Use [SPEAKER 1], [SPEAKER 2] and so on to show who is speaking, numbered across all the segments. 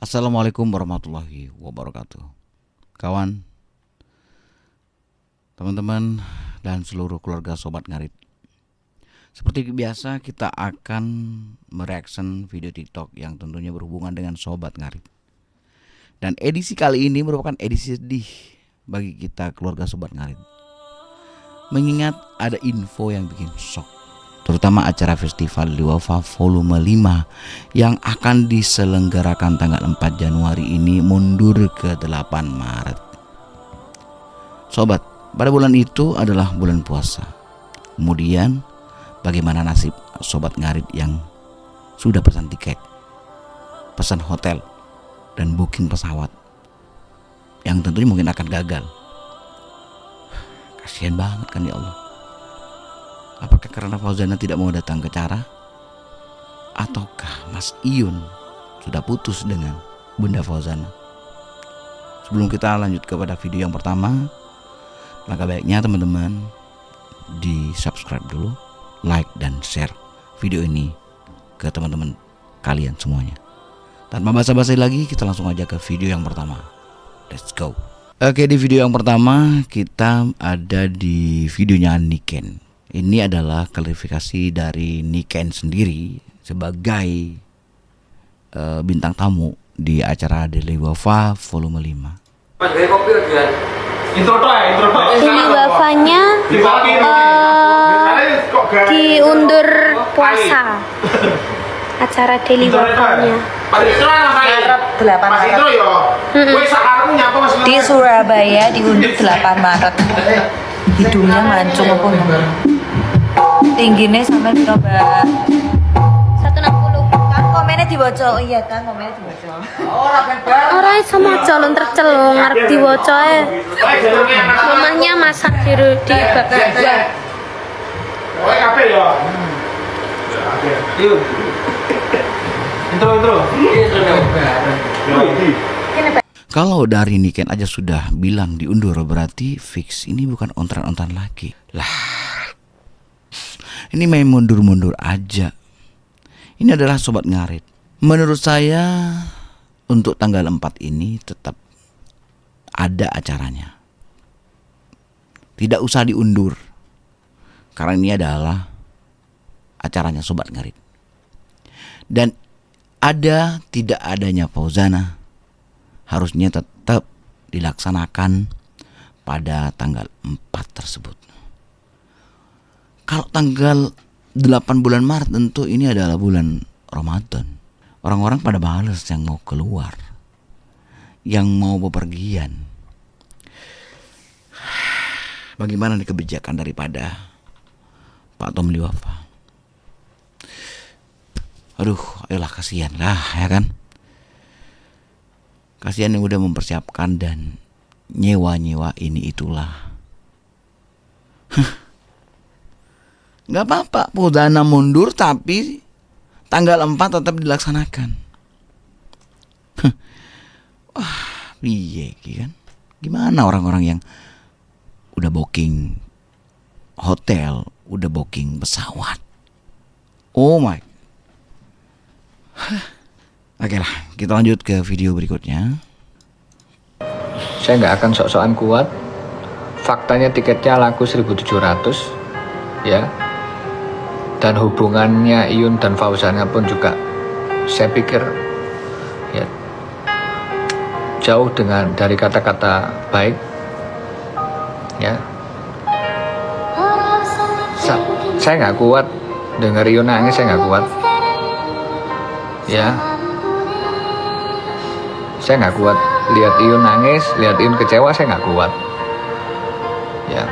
[SPEAKER 1] Assalamualaikum warahmatullahi wabarakatuh. Kawan, teman-teman, dan seluruh keluarga Sobat Ngarit. Seperti biasa kita akan mereaction video TikTok yang tentunya berhubungan dengan Sobat Ngarit. Dan edisi kali ini merupakan edisi sedih bagi kita keluarga Sobat Ngarit. Mengingat ada info yang bikin shock, terutama acara Festival Liwafa Volume 5 yang akan diselenggarakan tanggal 4 Januari ini mundur ke 8 Maret. Sobat, pada bulan itu adalah bulan puasa. Kemudian bagaimana nasib Sobat Ngarit yang sudah pesan tiket, pesan hotel, dan booking pesawat yang tentunya mungkin akan gagal? Kasihan banget kan ya Allah. Apakah karena Fauzana tidak mau datang ke acara? Ataukah Mas Iyun sudah putus dengan Bunda Fauzana? Sebelum kita lanjut kepada video yang pertama, langkah baiknya teman-teman di subscribe dulu, like dan share video ini ke teman-teman kalian semuanya. Tanpa basa-basi lagi, kita langsung aja ke video yang pertama. Let's go. Oke, di video yang pertama kita ada di videonya Niken. Ini adalah klarifikasi dari Niken sendiri sebagai bintang tamu di acara Daily Wafa Volume 5.
[SPEAKER 2] Daily Wafanya diundur puasa. Acara Daily Wafanya
[SPEAKER 3] di Surabaya diundur 8 Maret. Hidungnya mancung apa enggak? Tingginya sampai berapa?
[SPEAKER 2] 160.
[SPEAKER 3] Kan komennya dibaca. Oh iya kan komennya dibaca.
[SPEAKER 2] Ora iso maca lho tercelung arep diwaca e. Mamahnya masak di bab.
[SPEAKER 4] Oke kabeh ya. Yuk. Intro.
[SPEAKER 1] Kalau dari Niken aja sudah bilang diundur, berarti fix ini bukan ontan-ontan lagi. Lah, ini main mundur-mundur aja. Ini adalah Sobat Ngarit. Menurut saya untuk tanggal 4 ini tetap ada acaranya. Tidak usah diundur. Karena ini adalah acaranya Sobat Ngarit. Dan ada tidak adanya Fauzana harusnya tetap dilaksanakan pada tanggal 4 tersebut. Kalau tanggal 8 bulan Maret tentu ini adalah bulan Ramadan. Orang-orang pada males yang mau keluar, yang mau bepergian. Bagaimana nih kebijakan daripada Pak Tom Liwafa? Aduh, ayolah kasihan lah ya kan. Kasihan yang udah mempersiapkan dan nyewa ini itulah. Gak apa-apa Fauzana mundur tapi tanggal 4 tetap dilaksanakan. Wah, piye kan? Gimana orang-orang yang udah booking hotel, udah booking pesawat? Oh my. Oke lah, kita lanjut ke video berikutnya.
[SPEAKER 5] Saya nggak akan sok-sokan kuat. Faktanya tiketnya laku 1.700 ya. Dan hubungannya Iyun dan Fauzana pun juga saya pikir ya jauh dari kata-kata baik ya. Saya nggak kuat dengar Iyun nangis, saya nggak kuat ya. Saya nggak kuat lihat Iyun nangis, lihat Iyun kecewa, saya nggak kuat ya.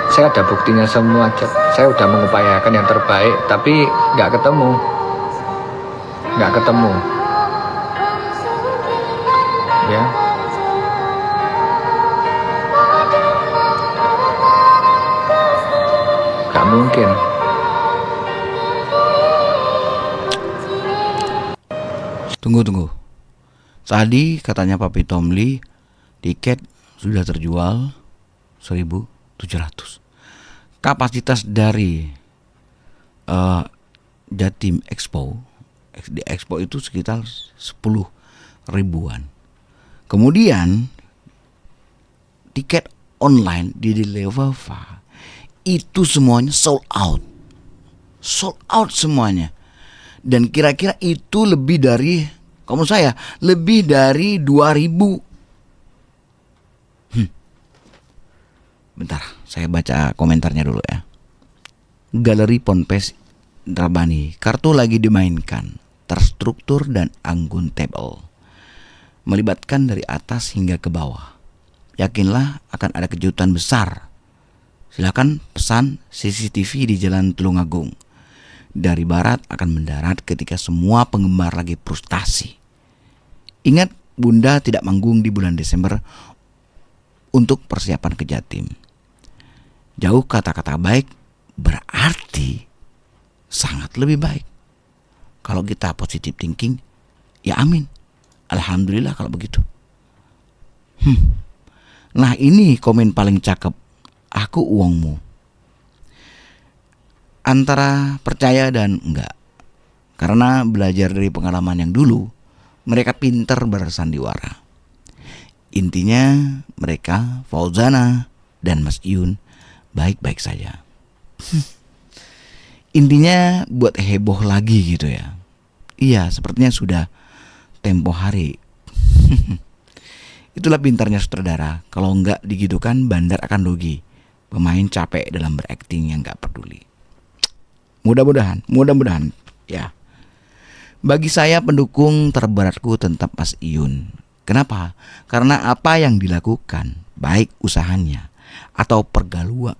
[SPEAKER 5] Saya ada buktinya semua, saya udah mengupayakan yang terbaik tapi nggak ketemu ya. Nggak mungkin.
[SPEAKER 1] Tunggu. Tadi katanya Papi Tomli tiket sudah terjual 1.700. Kapasitas dari Jatim Expo di Expo itu sekitar 10 ribuan. Kemudian tiket online di Deliverva itu semuanya sold out semuanya. Dan kira-kira itu lebih dari, kamu saya, lebih dari 2000. Bentar, saya baca komentarnya dulu ya. Galeri Ponpes Indrabani, kartu lagi dimainkan, terstruktur dan akuntabel, melibatkan dari atas hingga ke bawah. Yakinlah akan ada kejutan besar. Silakan pesan CCTV di Jalan Tulungagung. Dari barat akan mendarat ketika semua penggemar lagi frustasi. Ingat, Bunda tidak manggung di bulan Desember untuk persiapan ke Jatim. Jauh kata-kata baik berarti sangat lebih baik. Kalau kita positive thinking, ya amin. Alhamdulillah kalau begitu. Nah ini komen paling cakep. Aku uangmu. Antara percaya dan enggak. Karena belajar dari pengalaman yang dulu, mereka pinter bersandiwara. Intinya mereka, Fauzana dan Mas Iyun, baik-baik saja. Intinya buat heboh lagi gitu ya. Iya, sepertinya sudah tempo hari. Itulah pintarnya sutradara. Kalau enggak digitukan, bandar akan rugi. Pemain capek dalam berakting yang enggak peduli. Mudah-mudahan ya. Bagi saya pendukung terberatku tetap Mas Iyun. Kenapa? Karena apa yang dilakukan, baik usahanya atau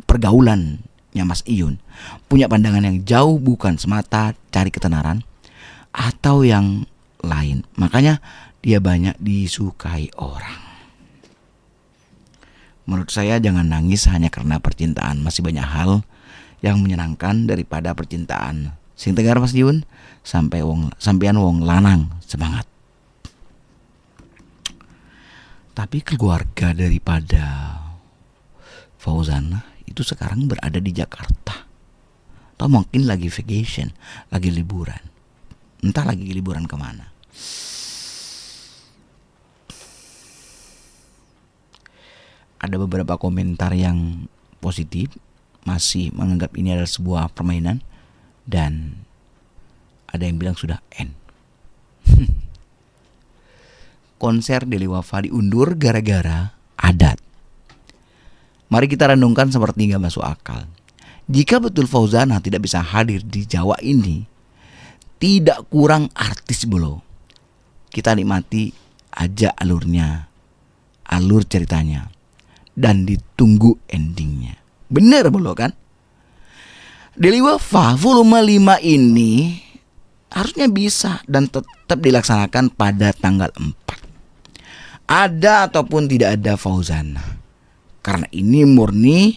[SPEAKER 1] pergaulannya Mas Iyun, punya pandangan yang jauh, bukan semata cari ketenaran atau yang lain. Makanya dia banyak disukai orang. Menurut saya jangan nangis hanya karena percintaan. Masih banyak hal yang menyenangkan daripada percintaan. Sing tegar Mas Iyun, sampean wong lanang, semangat. Tapi keluarga daripada Fauzana itu sekarang berada di Jakarta. Atau mungkin lagi vacation, lagi liburan. Entah lagi liburan kemana. Ada beberapa komentar yang positif, masih menganggap ini adalah sebuah permainan, dan ada yang bilang sudah end. Konser Deliverva diundur gara-gara adat. Mari kita renungkan seperti gak masuk akal. Jika betul Fauzana tidak bisa hadir di Jawa ini, tidak kurang artis belo. Kita nikmati aja alurnya, alur ceritanya, dan ditunggu endingnya. Bener belo kan? Deliverva volume 5 ini harusnya bisa dan tetap dilaksanakan pada tanggal 4. Ada ataupun tidak ada Fauzana. Karena ini murni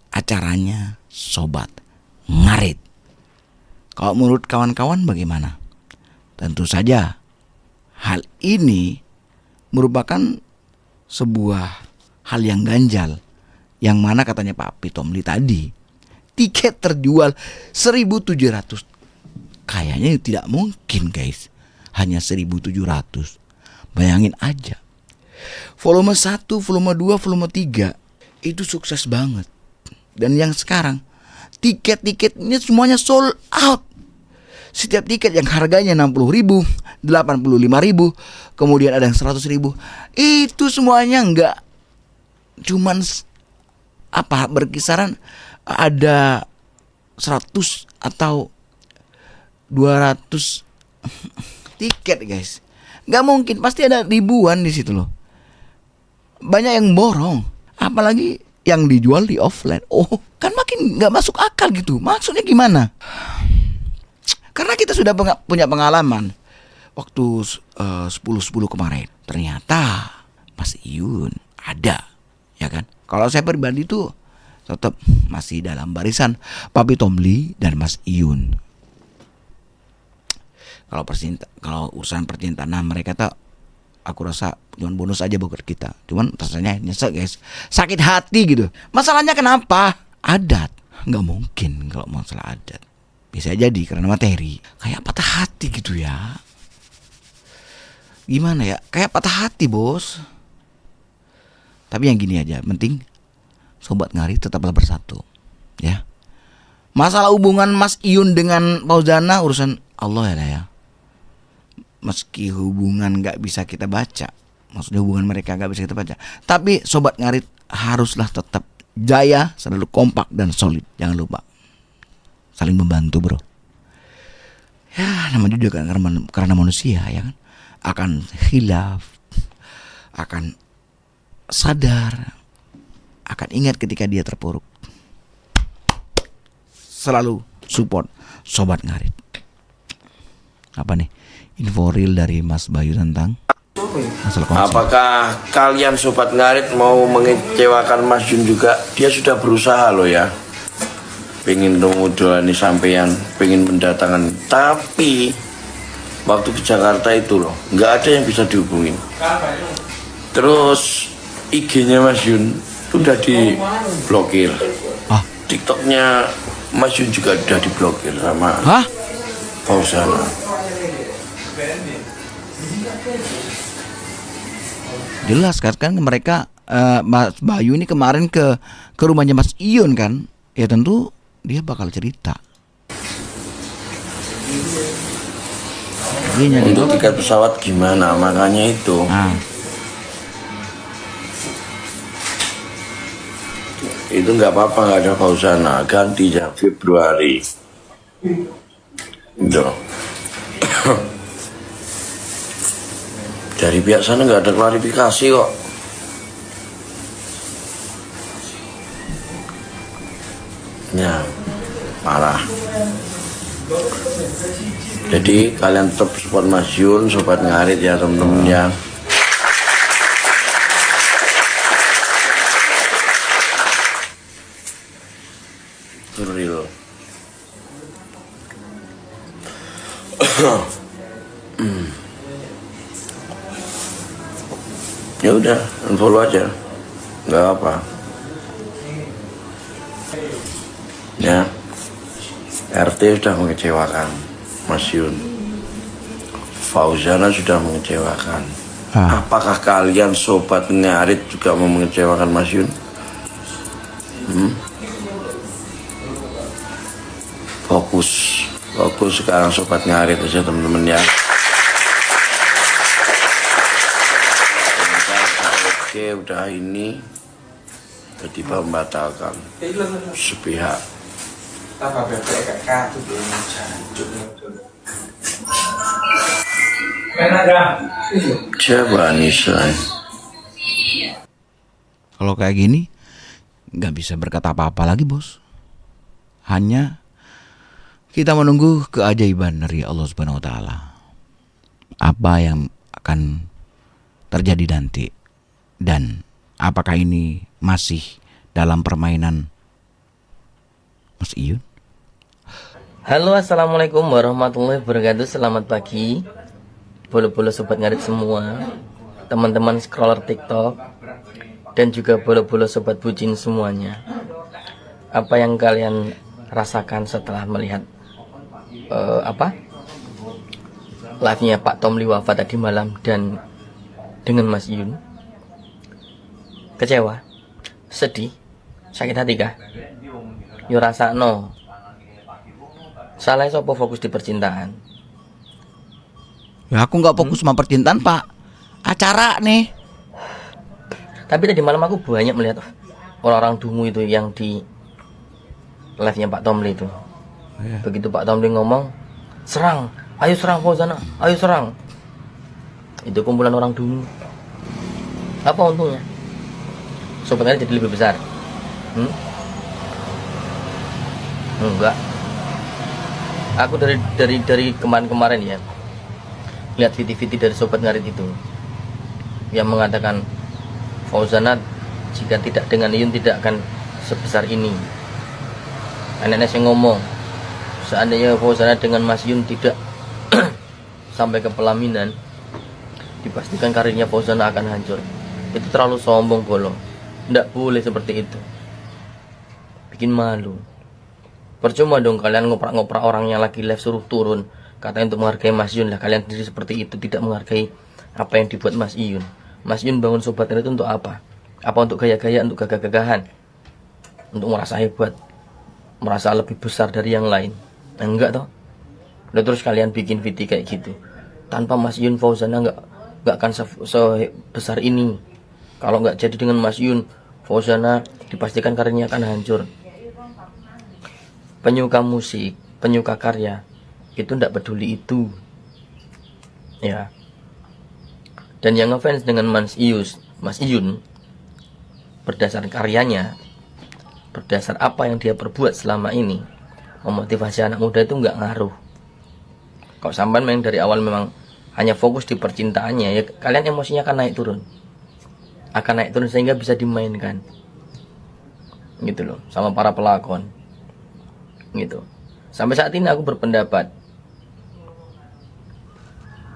[SPEAKER 1] acaranya Sobat Ngarit. Kalau menurut kawan-kawan bagaimana? Tentu saja hal ini merupakan sebuah hal yang ganjal. Yang mana katanya Pak Pitomli tadi, tiket terjual 1.700. Kayaknya tidak mungkin guys, hanya 1.700. Bayangin aja. Volume 1, volume 2, volume 3 itu sukses banget. Dan yang sekarang tiket-tiketnya semuanya sold out. Setiap tiket yang harganya 60.000, 85.000, kemudian ada yang 100.000, itu semuanya enggak cuman berkisaran ada 100 atau 200 tiket guys. Nggak mungkin, pasti ada ribuan di situ loh. Banyak yang borong, apalagi yang dijual di offline. Oh, kan makin nggak masuk akal gitu. Maksudnya gimana? Karena kita sudah punya pengalaman waktu 10.10 kemarin. Ternyata Mas Iyun ada, ya kan? Kalau saya pribadi tuh tetap masih dalam barisan Papi Tomli dan Mas Iyun. Kalau urusan percintaan mereka tuh aku rasa cuman bonus aja buat kita. Cuman rasanya nyesek guys, sakit hati gitu. Masalahnya kenapa? Adat. Nggak mungkin kalau masalah adat. Bisa jadi karena materi. Kayak patah hati gitu ya. Gimana ya? Kayak patah hati, Bos. Tapi yang gini aja, penting Sobat Ngarit tetaplah bersatu, ya. Masalah hubungan Mas Iyun dengan Fauzana urusan Allah ya. Meski hubungan gak bisa kita baca, maksudnya hubungan mereka gak bisa kita baca, tapi Sobat Ngarit haruslah tetap jaya, selalu kompak dan solid. Jangan lupa saling membantu, bro. Ya, namanya juga karena manusia ya kan, akan khilaf, akan sadar, akan ingat ketika dia terpuruk. Selalu support Sobat Ngarit. Apa nih info real dari Mas Bayu tentang masalah konsep?
[SPEAKER 4] Apakah kalian Sobat Ngarit mau mengecewakan Mas Jun juga? Dia sudah berusaha loh ya, pengen ngudolani sampean, pengen mendatangkan, tapi waktu ke Jakarta itu loh nggak ada yang bisa dihubungin. Terus IG-nya Mas Yun udah diblokir. TikTok-nya Mas Yun juga udah diblokir sama Fauzana.
[SPEAKER 1] Jelas kan mereka Mas Bayu ini kemarin ke rumahnya Mas Iyun kan. Ya tentu dia bakal cerita.
[SPEAKER 4] Untuk tiket pesawat gimana? Makanya itu. Itu nggak apa-apa, nggak ada Fauzana, ganti ya Februari. Itu. Dari pihak sana nggak ada klarifikasi kok. Ya, parah. Jadi kalian tetap support Mas Yun, Sobat Ngarit ya temen-temen ya. Real. Ya udah, unfollow aja, nggak apa. Ya, RT sudah mengecewakan Mas Yun, Fauzana sudah mengecewakan. Apakah kalian Sobat Ngarit juga mau mengecewakan Mas Yun? Fokus sekarang Sobat Ngarit aja teman-teman ya. Oke, udah ini tiba-tiba membatalkan sepihak. Coba Nisa.
[SPEAKER 1] Kalau kayak gini nggak bisa berkata apa-apa lagi, Bos. Hanya kita menunggu keajaiban dari Allah Subhanahu wa taala. Apa yang akan terjadi nanti dan apakah ini masih dalam permainan Mas Iyun?
[SPEAKER 6] Halo, assalamualaikum warahmatullahi wabarakatuh. Selamat pagi bolo-bolo Sobat Ngarit semua, teman-teman scroller TikTok, dan juga bolo-bolo Sobat Bucin semuanya. Apa yang kalian rasakan setelah melihat live-nya Pak Tomli wafat tadi malam dan dengan Mas Iyun? Kecewa, sedih, sakit hati kah? Yo rasa no. Salah sopo fokus di percintaan.
[SPEAKER 1] Ya aku nggak fokus sama percintaan, Pak. Acara nih.
[SPEAKER 6] Tapi tadi malam aku banyak melihat orang-orang dungu itu yang di live-nya Pak Tomli itu. Begitu Pak Tomli ngomong, serang, ayo serang Fauzana, ayo serang. Itu kumpulan orang dungu. Apa untungnya? Sobat Ngarit jadi lebih besar. Enggak. Aku dari kemarin ya lihat video-video dari Sobat Ngarit itu yang mengatakan Fauzana jika tidak dengan Iyun tidak akan sebesar ini. Anak-anak yang ngomong seandainya Fauzana dengan Mas Iyun tidak sampai ke pelaminan, dipastikan karirnya Fauzana akan hancur. Itu terlalu sombong, Bolo. Tidak boleh seperti itu. Bikin malu. Percuma dong kalian ngoprak-ngoprak orang yang lagi live suruh turun, katanya untuk menghargai Mas Yun. Lah kalian sendiri seperti itu, tidak menghargai apa yang dibuat Mas Iyun. Mas Yun bangun Sobat Ngarit itu untuk apa? Apa untuk gaya-gaya, untuk gagah-gagahan, untuk merasa hebat, merasa lebih besar dari yang lain? Nah, enggak toh. Udah terus kalian bikin video kayak gitu. Tanpa Mas Yun, Fauzana enggak akan sebesar ini. Kalau enggak jadi dengan Mas Yun, Fauzana dipastikan karirnya akan hancur. Penyuka musik, penyuka karya itu enggak peduli itu. Ya. Dan yang ngefans dengan Mas Iyun berdasar karyanya, berdasar apa yang dia perbuat selama ini, memotivasi anak muda itu nggak ngaruh. Kalau sampai memang dari awal memang hanya fokus di percintaannya, ya kalian emosinya akan naik turun, sehingga bisa dimainkan, gitu loh, sama para pelakon, gitu. Sampai saat ini aku berpendapat,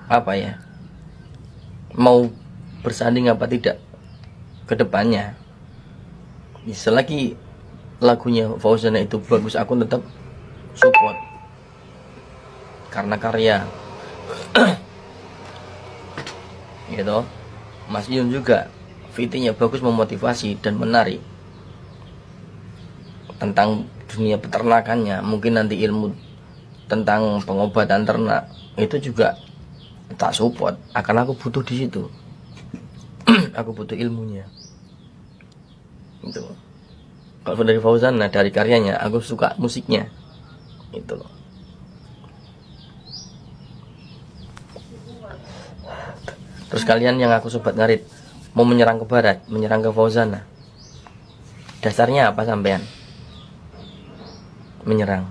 [SPEAKER 6] apa ya, mau bersanding apa tidak ke depannya, selagi lagunya Fauzana itu bagus, aku tetap support karena karya. Gitu. Mas Iyun juga videonya bagus, memotivasi dan menarik tentang dunia peternakannya. Mungkin nanti ilmu tentang pengobatan ternak itu juga tak support, akan aku butuh di situ. Aku butuh ilmunya. Itu. Kalau dari Fauzana, dari karyanya, aku suka musiknya. Itu loh. Terus kalian yang aku Sobat Ngarit mau menyerang ke barat, menyerang ke Fauzana, dasarnya apa sampean? Menyerang,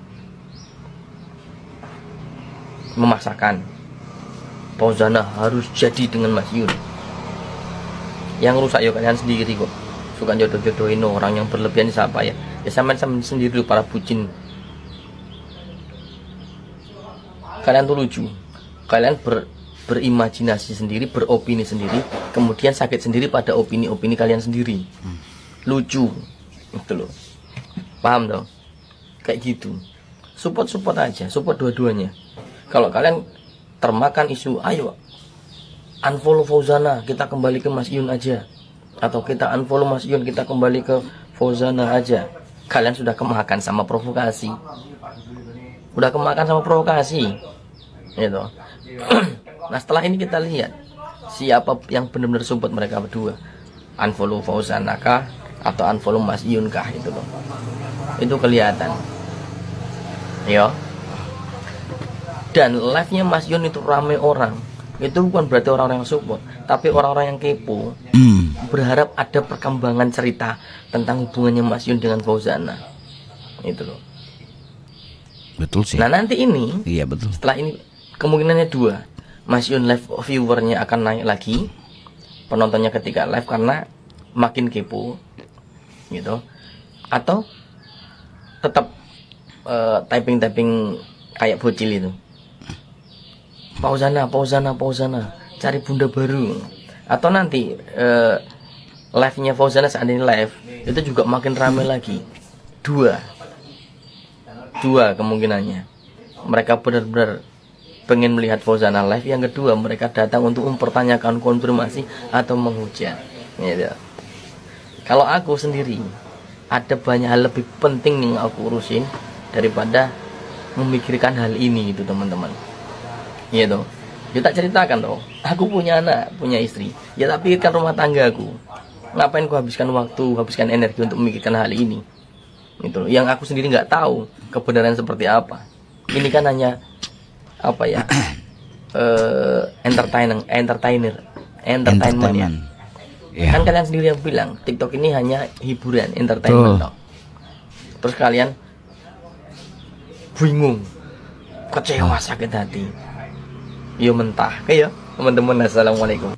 [SPEAKER 6] memaksakan Fauzana harus jadi dengan Mas Yun. Yang rusak ya kalian sendiri kok. Suka jodoh-jodohin orang yang berlebihan siapa ya? Ya sampean sendiri para bucin. Kalian tuh lucu. Kalian berimajinasi sendiri, beropini sendiri, kemudian sakit sendiri pada opini-opini kalian sendiri. Lucu. Itu loh. Paham dong? Kayak gitu. Support aja, support dua-duanya. Kalau kalian termakan isu, ayo unfollow Fauzana, kita kembali ke Mas Iyun aja, atau kita unfollow Mas Iyun, kita kembali ke Fauzana aja, kalian sudah kemakan sama provokasi. Gitu. Nah setelah ini kita lihat siapa yang benar-benar support mereka berdua, unfollow Fauzana kah atau unfollow Mas Iyun kah, itu loh. Itu kelihatan. Yo. Dan live-nya Mas Iyun itu rame orang. Itu bukan berarti orang-orang yang support, tapi orang-orang yang kepo, berharap ada perkembangan cerita tentang hubungannya Mas Iyun dengan Fauzana. Itu loh.
[SPEAKER 1] Betul sih.
[SPEAKER 6] Nah nanti ini,
[SPEAKER 1] iya betul.
[SPEAKER 6] setelah ini kemungkinannya dua, Mas Iyun live viewernya akan naik lagi, penontonnya ketika live karena makin kepo, gitu. Atau tetap typing kayak bocil itu. Fauzana, cari bunda baru. Atau nanti live-nya Fauzana saat ini live itu juga makin ramai lagi. Dua kemungkinannya. Mereka benar-benar pengen melihat Fauzana live. Yang kedua, mereka datang untuk mempertanyakan konfirmasi atau menghujat. Gitu. Kalau aku sendiri, ada banyak hal lebih penting yang aku urusin daripada memikirkan hal ini, gitu teman-teman. Iya toh, ya tak ceritakan toh. Aku punya anak, punya istri. Ya tak pikirkan rumah tangga aku. Ngapain ku habiskan waktu, habiskan energi untuk memikirkan hal ini? Itu loh. Yang aku sendiri nggak tahu kebenaran seperti apa. Ini kan hanya apa ya? Entertainment ya. Yeah. Kan kalian sendiri yang bilang TikTok ini hanya hiburan, entertainment toh. Terus kalian bingung, kecewa, sakit hati. Yo mentah, kayak teman-teman. Assalamualaikum.